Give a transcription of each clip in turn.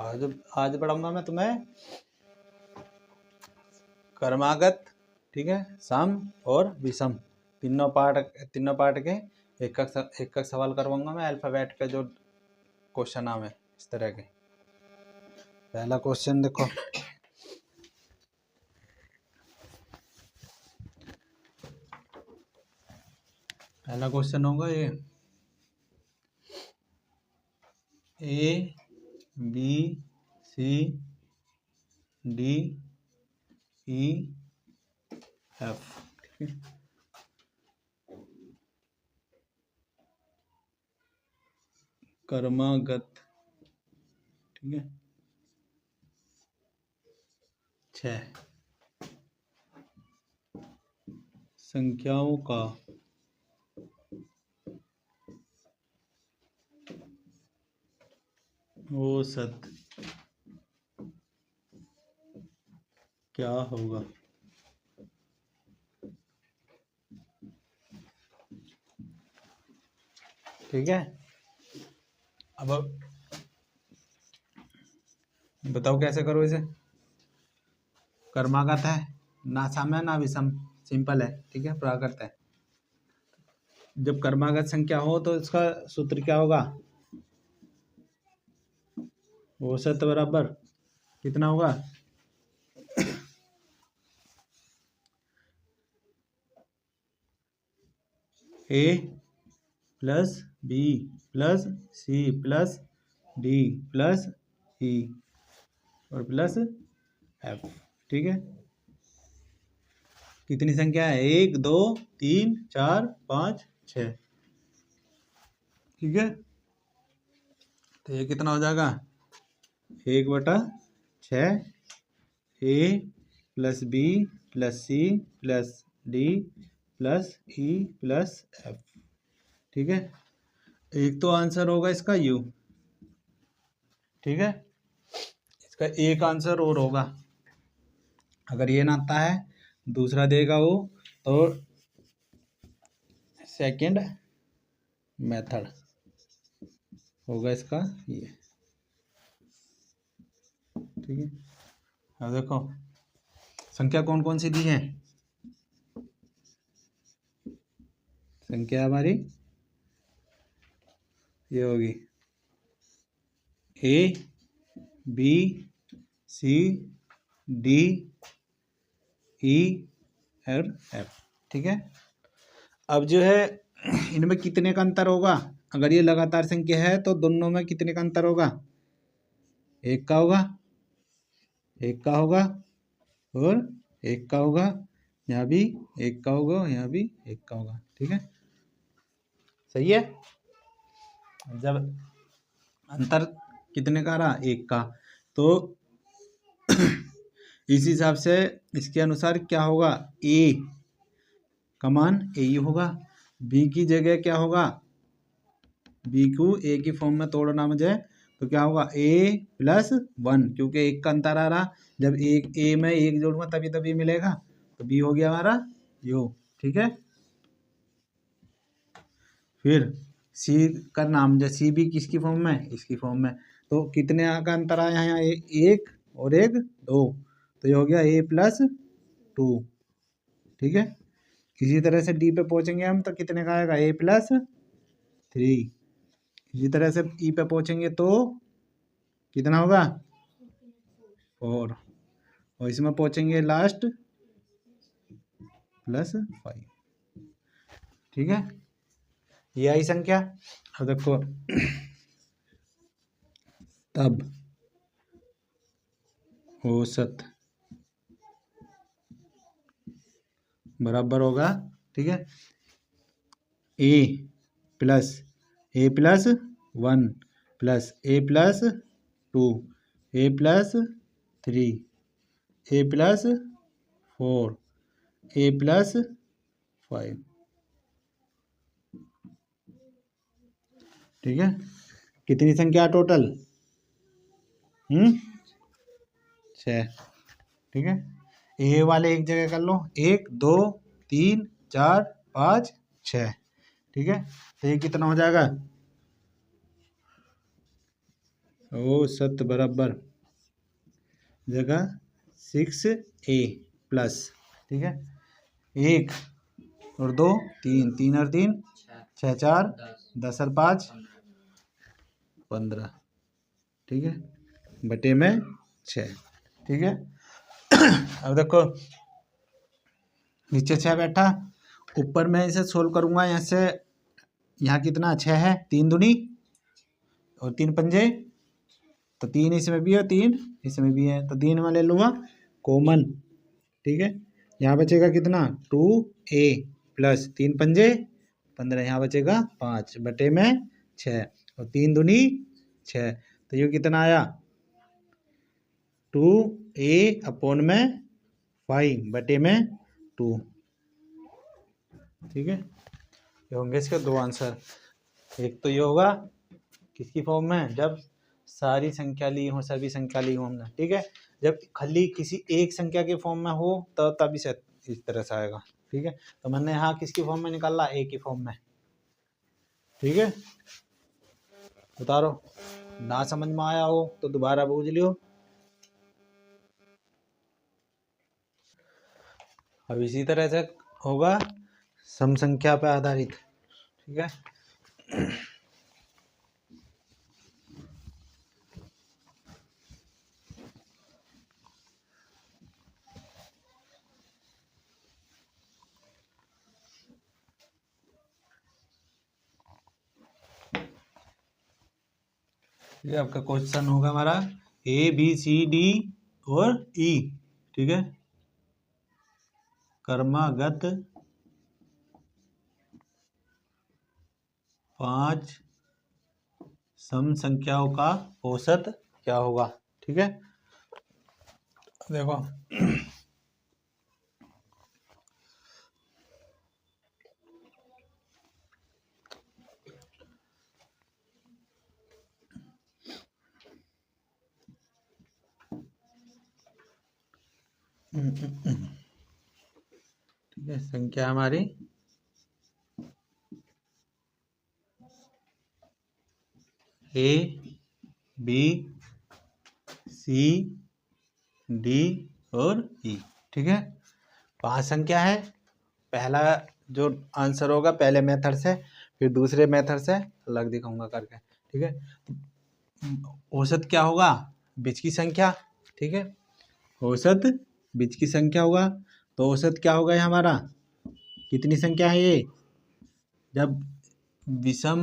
आज आज पढ़ाऊंगा मैं तुम्हें क्रमागत, ठीक है, सम और विषम तीनों पार्ट के एक सवाल करवाऊंगा मैं। अल्फाबेट के जो क्वेश्चन नाम है इस तरह के। पहला क्वेश्चन देखो, पहला क्वेश्चन होगा ये A B C D E F, ठीक है। क्रमागत, ठीक है। 6 संख्याओं का औसत क्या होगा? ठीक है। अब बताओ कैसे करो इसे। क्रमागत है, ना सम है ना विषम, सिंपल है, ठीक है। प्राकृत है। जब क्रमागत संख्या हो तो इसका सूत्र क्या होगा? औसत बराबर कितना होगा? A plus B plus C plus D plus E और प्लस एफ, ठीक है। कितनी संख्या है? 1 2 3 4 5 6, ठीक है। तो ये कितना हो जाएगा? 1/6 A plus B plus C plus D plus E plus F, ठीक है। एक तो आंसर होगा इसका यू, ठीक है। इसका एक आंसर और होगा। अगर ये ना आता है, दूसरा देगा वो, तो सेकंड मेथड होगा इसका ये, ठीक है। अब देखो संख्या कौन कौन सी दी है। संख्या हमारी ये होगी A B C D E और F, ठीक है। अब जो है इनमें कितने का अंतर होगा? अगर ये लगातार संख्या है तो दोनों में कितने का अंतर होगा? 1 का होगा, 1 का होगा और 1 का होगा। यहाँ भी 1 का होगा, यहाँ भी 1 का होगा, ठीक है। सही है। जब अंतर कितने का रहा? 1 का, तो इस हिसाब से इसके अनुसार क्या होगा? A का मान A ही होगा। B की जगह क्या होगा? B को A की फॉर्म में तोड़ना मुझे, तो क्या होगा? A प्लस 1, क्योंकि 1 का अंतर आ रहा। जब एक A में 1 जोड़ूंगा तभी मिलेगा, तो B हो गया हमारा यू, ठीक है। फिर C का नाम, जैसे C भी किसकी फॉर्म में? इसकी फॉर्म में। तो कितने का अंतर आया यहाँ? 1 और 1 2, तो ये हो गया A प्लस 2, ठीक है। इसी तरह से D पे पहुंचेंगे हम तो कितने का आएगा? A plus 3। इसी तरह से E पे पहुंचेंगे तो कितना होगा? 4। और इसमें पहुंचेंगे लास्ट प्लस 5, ठीक है। ये आई संख्या। अब देखो तब औसत बराबर होगा, ठीक है, A plus 1 plus A plus 2 A plus 3 A plus 4 A plus 5, ठीक है। कितनी संख्या टोटल? 6, ठीक है। ए वाले एक जगह कर लो, 1 2 3 4 5 6, ठीक है। तो ये कितना हो जाएगा? औसत बराबर जगह 6a प्लस, ठीक है, 1 और 2 3, 3 और 3 6, 4 10 और 5 15, ठीक है, बटे में 6, ठीक है। अब देखो नीचे 6 बैठा, ऊपर मैं इसे सोल्व करूंगा। यहाँ से यहाँ कितना 6 है, 3 दूनी और 3 पंजे, तो 3 इसमें भी है 3 इसमें भी है, तो 3 में ले लूँगा कॉमन, ठीक है। यहाँ बचेगा कितना 2a प्लस 3 पंजे 15, यहाँ बचेगा 5 बटे में 6 और 3 दूनी 6, तो ये कितना आया 2a अपॉन में 5 बटे में 2, ठीक है। ये होंगे इसके दो आंसर। एक तो ये होगा किसकी फॉर्म में, जब सारी संख्या ली हो, सभी संख्या ली हो हमने, ठीक है। जब खाली किसी एक संख्या के फॉर्म में हो तो तब इसे इस तरह से आएगा, ठीक है। तो मैंने यहाँ किसकी फॉर्म में निकाला, ए की फॉर्म में, ठीक है। उतारो, ना समझ में आया हो तो दोबारा बूझ लियो। अब इसी तरह से होगा सम संख्या पर आधारित, ठीक है। ये आपका क्वेश्चन होगा हमारा ए बी सी डी और ई, ठीक है। क्रमागत 5 सम संख्याओं का औसत क्या होगा, ठीक है। देखो ठीक है, संख्या हमारी ए बी सी डी और ई, ठीक है। 5 संख्या है। पहला जो आंसर होगा पहले मेथड से, फिर दूसरे मेथड से अलग दिखाऊंगा करके, ठीक है। औसत क्या होगा, बीच की संख्या, ठीक है। औसत बीच की संख्या होगा, तो औसत क्या होगा ये हमारा, कितनी संख्या है ये, जब विषम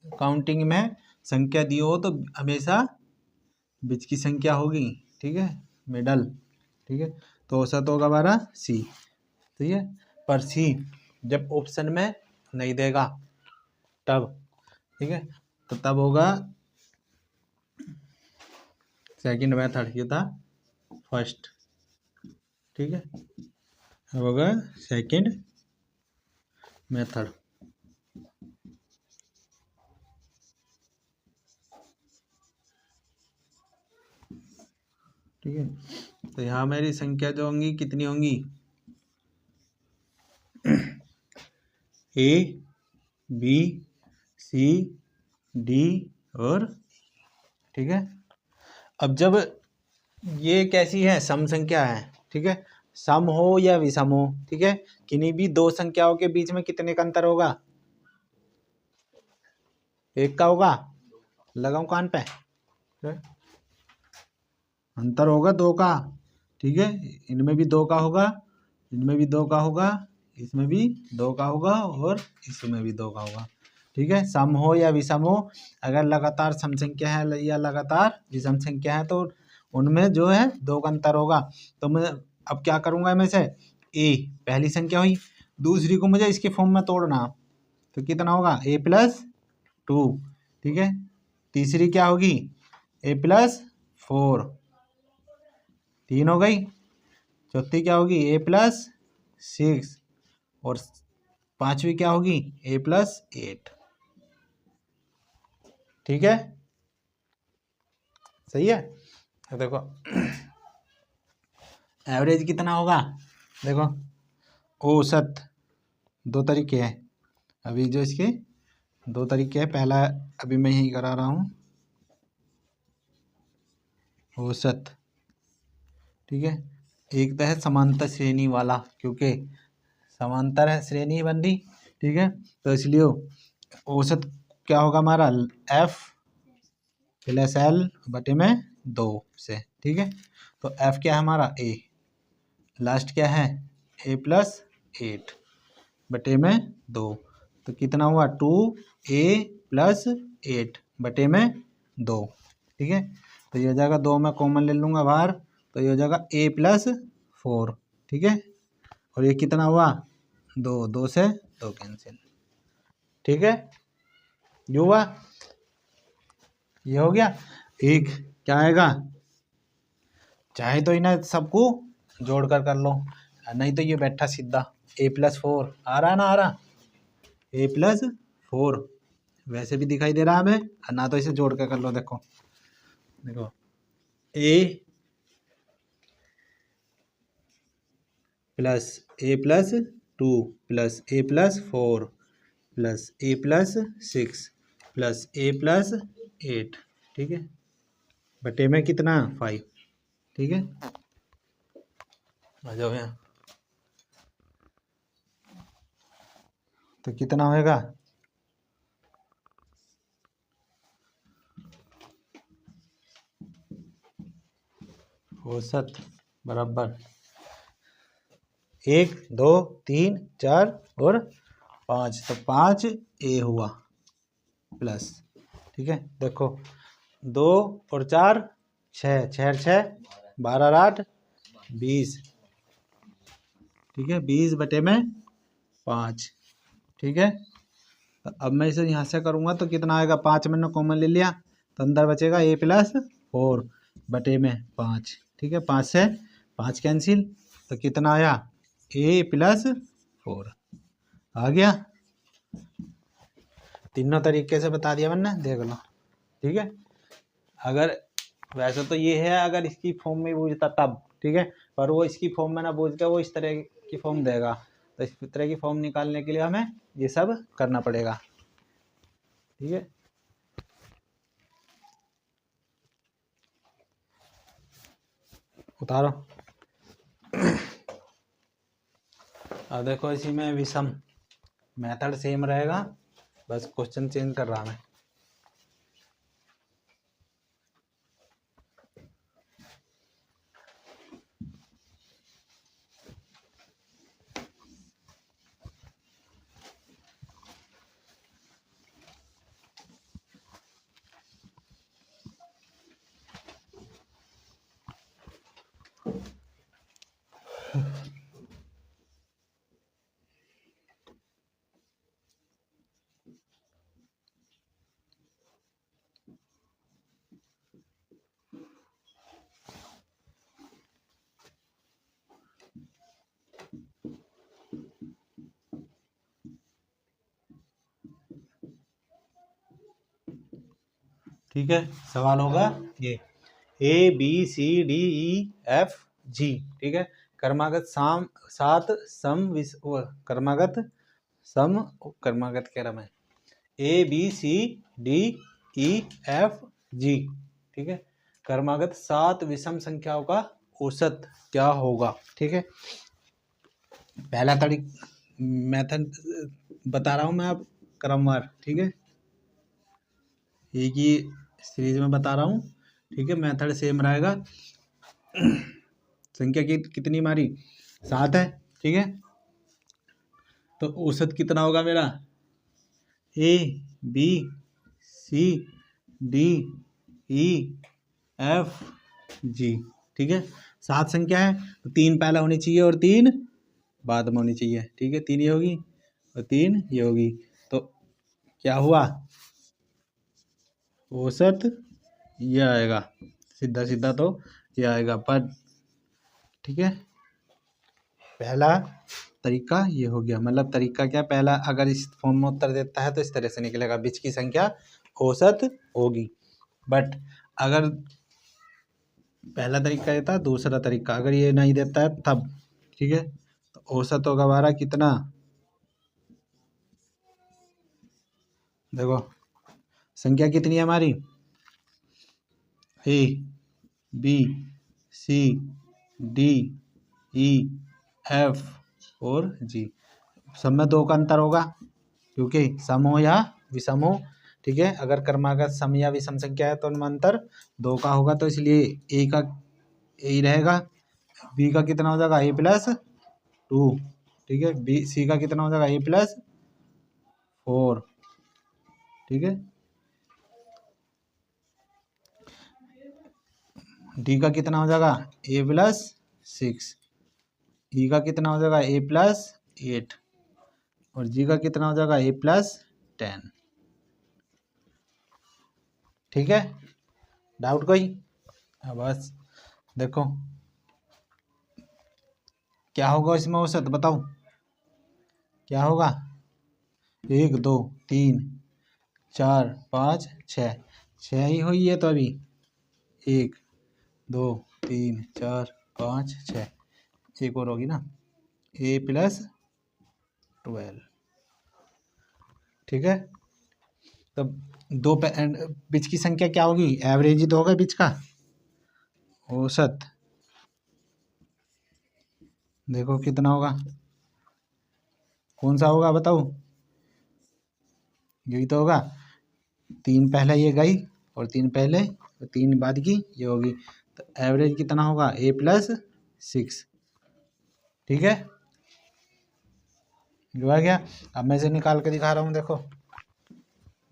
काउंटिंग में संख्या दी हो तो हमेशा बीच की संख्या होगी, ठीक है, मिडल, ठीक है। तो औसत होगा हमारा सी, ठीक है। पर सी जब ऑप्शन में नहीं देगा तब, ठीक है, तो तब होगा सेकंड मेथड, ये था फर्स्ट, ठीक है। अब होगा सेकंड मेथड, ठीक है। तो यहाँ मेरी संख्या जो होंगी कितनी होंगी, ए बी सी डी और, ठीक है। अब जब ये कैसी है, सम संख्या है, ठीक है, सम हो या विषम हो, ठीक है, किन्हीं भी दो संख्याओं के बीच में कितने का अंतर होगा, एक का होगा, लगाऊं कान पे, अंतर होगा 2 का, ठीक है। इनमें भी 2 का होगा, इनमें भी 2 का होगा, इसमें भी 2 का होगा और इसमें भी 2 का होगा, ठीक है। सम हो या विषम हो, अगर लगातार सम संख्या है या लगातार विषम संख्या है तो उनमें जो है 2 का अंतर होगा। तो मैं अब क्या करूँगा, में से ए पहली संख्या हुई, दूसरी को मुझे इसके फॉर्म में तोड़ना, तो कितना होगा ए प्लस 2, ठीक है। तीसरी क्या होगी ए प्लस 4, 3 हो गई। चौथी क्या होगी ए प्लस 6 और पांचवी क्या होगी ए प्लस 8, ठीक है, सही है। तो देखो एवरेज कितना होगा, देखो औसत 2 तरीके हैं, अभी जो इसके 2 तरीके हैं, पहला अभी मैं यही करा रहा हूँ, औसत, ठीक है। एक तो है समांतर श्रेणी वाला, क्योंकि समांतर है श्रेणी बन रही, ठीक है, तो इसलिए औसत क्या होगा हमारा, एफ प्लस एल बटे में 2 से, ठीक है। तो एफ क्या है हमारा, ए, लास्ट क्या है, ए प्लस 8 बटे में 2, तो कितना हुआ, 2a प्लस 8 बटे में 2, ठीक है। तो ये हो जाएगा, 2 में कॉमन ले लूँगा बाहर, तो ये हो जाएगा a प्लस 4, ठीक है। और ये कितना हुआ, 2, 2 से 2 कैंसिल, ठीक है। जो हुआ ये हो गया। एक क्या आएगा, चाहे तो इन्हें सबको जोड़ कर लो, नहीं तो ये बैठा सीधा a प्लस 4 आ रहा ना, आ रहा a प्लस 4 वैसे भी दिखाई दे रहा है हमें, ना तो इसे जोड़ कर लो, देखो देखो a plus 2 plus a plus 4 plus a plus 6 plus a plus 8, ठीक है, बटे में कितना 5, ठीक है। आ जाओ यहाँ, तो कितना होएगा, औसत बराबर 1 2 3 4 और 5, तो 5a हुआ प्लस, ठीक है। देखो 2 और 4 6, 6 6 12 8 20, ठीक है, 20 बटे में 5, ठीक है। तो अब मैं इसे यहाँ से करूँगा तो कितना आएगा, 5 मैंने कॉमन ले लिया, तो अंदर बचेगा a प्लस 4 बटे में 5, ठीक है। 5 से 5 कैंसिल, तो कितना आया, a प्लस 4 आ गया। तीनों तरीके से बता दिया मैंने, देख लो, ठीक है। अगर वैसे तो ये है, अगर इसकी फॉर्म में पूछता तब, ठीक है, पर वो इसकी फॉर्म में ना पूछ के वो इस तरह की फॉर्म देगा, तो इस तरह की फॉर्म निकालने के लिए हमें ये सब करना पड़ेगा, ठीक है। उतारो। अब देखो इसी में विषम, मेथड सेम रहेगा, बस क्वेश्चन चेंज कर रहा मैं। ठीक है, सवाल होगा ये ABCDEF G, ठीक है। क्रमागत क्रमागत क्रम है ABCDEF G, ठीक है। क्रमागत 7 विषम संख्याओं का औसत क्या होगा, ठीक है। पहला मेथड बता रहा हूं मैं, अब क्रमवार, ठीक है, एक ही सीरीज में बता रहा हूँ, ठीक है। मेथड सेम रहेगा। संख्या कितनी हमारी 7 है, ठीक है। तो औसत कितना होगा मेरा, ABCDEF G, ठीक है। 7 संख्या है तो 3 पहले होनी चाहिए और 3 बाद में होनी चाहिए, ठीक है। 3 ये होगी और 3 ये होगी, तो क्या हुआ, औसत ये आएगा, सीधा सीधा तो ये आएगा, पर ठीक है। पहला तरीका ये हो गया, मतलब तरीका क्या, पहला अगर इस फॉर्म में उत्तर देता है तो इस तरह से निकलेगा, बीच की संख्या औसत होगी। बट अगर पहला तरीका देता है, दूसरा तरीका अगर ये नहीं देता है तब, ठीक है, तो औसत होगा हमारा कितना, देखो संख्या कितनी है हमारी, B C D E F और जी। सब में 2 का अंतर होगा क्योंकि सम हो या विषम हो, ठीक है। अगर क्रमागत सम या विषम संख्या है तो उनमें अंतर 2 का होगा, तो इसलिए ए का ए ही रहेगा। बी का कितना हो जाएगा ए प्लस 2, ठीक है। बी सी का कितना हो जाएगा ए प्लस 4, ठीक है। डी का कितना हो जाएगा ए प्लस 6, ई का कितना हो जाएगा ए प्लस 8 और जी का कितना हो जाएगा ए प्लस 10, ठीक है। डाउट कोई? बस देखो क्या होगा इसमें औसत, बताओ क्या होगा। 1 2 3 4 5 6, 6 ही हुई है तो अभी 1 2 3 4 5 6, एक और होगी ना ए प्लस 12, ठीक है। तब दो बीच की संख्या क्या होगी, एवरेज ही तो होगा बीच का, औसत। देखो कितना होगा, कौन सा होगा बताओ, यही तो होगा। 3 पहले ये गई और 3 पहले, 3 बाद की ये होगी, तो एवरेज कितना होगा ए प्लस 6, ठीक है। जो आ गया। अब मैं से निकाल के दिखा रहा हूँ, देखो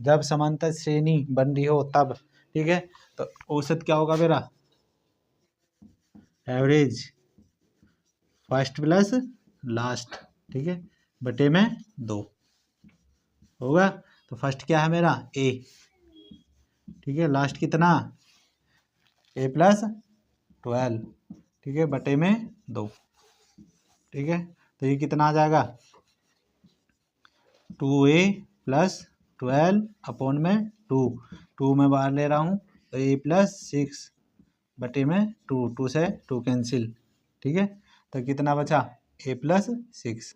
जब समांतर श्रेणी बन रही हो तब, ठीक है। तो औसत क्या होगा मेरा, एवरेज फर्स्ट प्लस लास्ट, ठीक है, बटे में 2 होगा। तो फर्स्ट क्या है मेरा ए, ठीक है। लास्ट कितना ए प्लस 12, ठीक है, बटे में 2, ठीक है। तो ये कितना आ जाएगा 2a प्लस 12 अपॉन में 2 मैं बाहर ले रहा हूँ, तो ए प्लस 6 बटे में 2 से 2 कैंसिल, ठीक है। तो कितना बचा ए प्लस 6,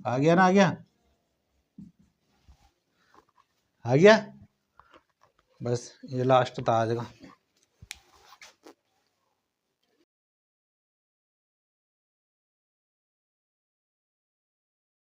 आ गया ना, आ गया, आ गया। बस ये लास्ट था आज का।